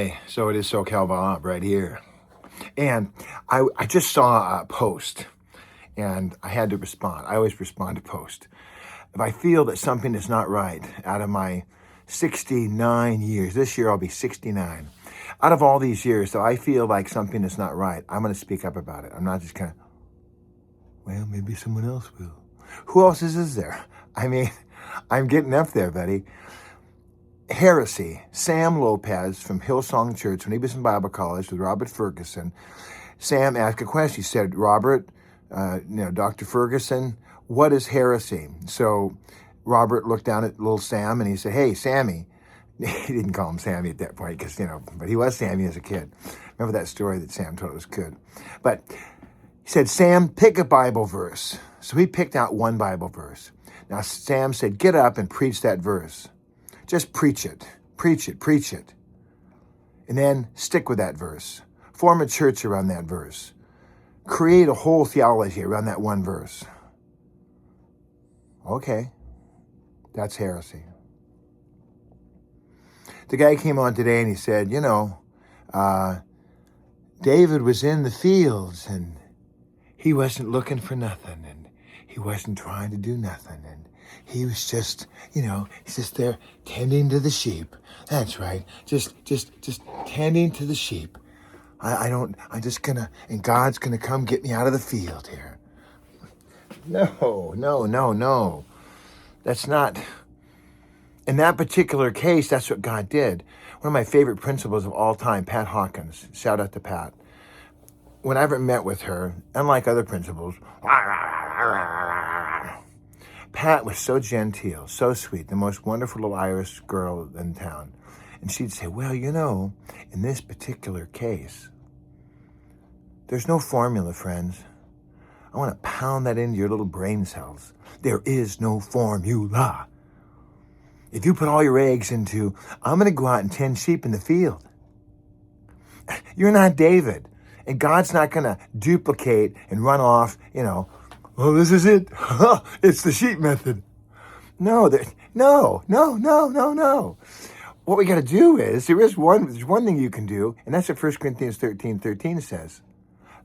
Hey, so it is SoCal Bob right here. And I just saw a post and I had to respond. I always respond to post. If I feel that something is not right out of my 69 years, this year I'll be 69. Out of all these years, so I feel like something is not right, I'm going to speak up about it. I'm not just kind of, well, maybe someone else will. Who else is there? I mean, I'm getting up there, buddy. Heresy. Sam Lopez from Hillsong Church, when he was in Bible college with Robert Ferguson, Sam asked a question. He said, Robert, Dr. Ferguson, what is heresy? So Robert looked down at little Sam and he said, hey, Sammy. He didn't call him Sammy at that point because, but he was Sammy as a kid. Remember that story that Sam told us good. But he said, Sam, pick a Bible verse. So he picked out one Bible verse. Now Sam said, get up and preach that verse. Just preach it, preach it, preach it. And then stick with that verse. Form a church around that verse. Create a whole theology around that one verse. Okay, that's heresy. The guy came on today and he said, David was in the fields and he wasn't looking for nothing and he wasn't trying to do nothing and he was just, he's just there tending to the sheep. That's right. Just tending to the sheep. I'm just and God's gonna come get me out of the field here. No. That's not, in that particular case, that's what God did. One of my favorite principals of all time, Pat Hawkins, shout out to Pat. When I ever met with her, unlike other principals, Pat was so genteel, so sweet, the most wonderful little Irish girl in town. And she'd say, well, in this particular case, there's no formula, friends. I want to pound that into your little brain cells. There is no formula. If you put all your eggs into, I'm going to go out and tend sheep in the field, you're not David. And God's not going to duplicate and run off, oh, this is it. It's the sheep method. No. What we got to do is, there's one thing you can do, and that's what 1 Corinthians 13:13 says.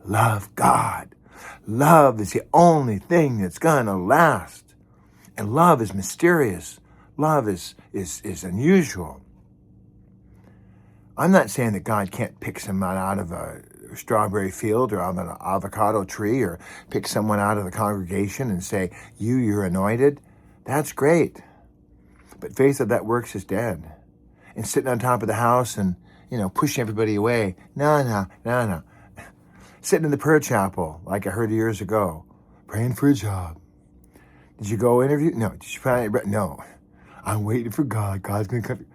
Love God. Love is the only thing that's going to last. And love is mysterious. Love is unusual. I'm not saying that God can't pick someone out of a strawberry field or out of an avocado tree or pick someone out of the congregation and say, you're anointed. That's great. But faith of that works is dead. And sitting on top of the house and, pushing everybody away. No. Sitting in the prayer chapel, like I heard years ago, praying for a job. Did you go interview? No. Did you find it? No. I'm waiting for God. God's going to come.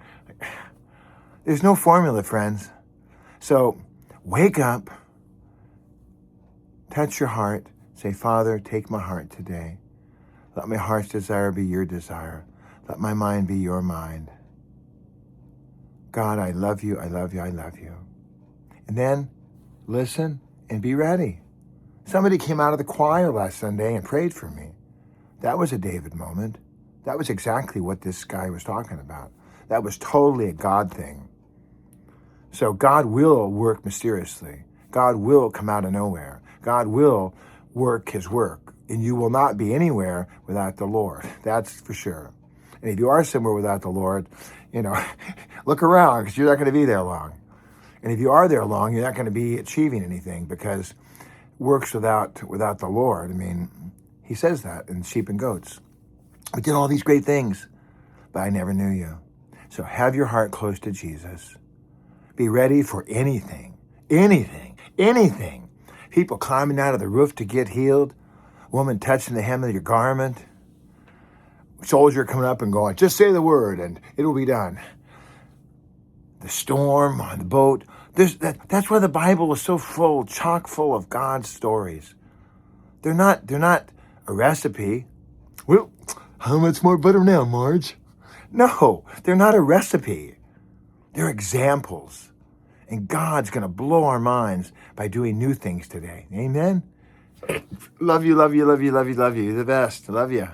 There's no formula, friends. So wake up, touch your heart, say, Father, take my heart today. Let my heart's desire be your desire. Let my mind be your mind. God, I love you, I love you, I love you. And then listen and be ready. Somebody came out of the choir last Sunday and prayed for me. That was a David moment. That was exactly what this guy was talking about. That was totally a God thing. So God will work mysteriously. God will come out of nowhere. God will work his work. And you will not be anywhere without the Lord. That's for sure. And if you are somewhere without the Lord, look around because you're not going to be there long. And if you are there long, you're not going to be achieving anything because works without the Lord. He says that in Sheep and Goats. We did all these great things, but I never knew you. So have your heart close to Jesus. Be ready for anything. People climbing out of the roof to get healed. Woman touching the hem of your garment. Soldier coming up and going, just say the word and it'll be done. The storm on the boat. That's why the Bible is so chock full of God's stories. They're not a recipe. Well, how much more butter now, Marge? No, they're not a recipe. They're examples. And God's going to blow our minds by doing new things today. Amen? Love you. You're the best. Love you.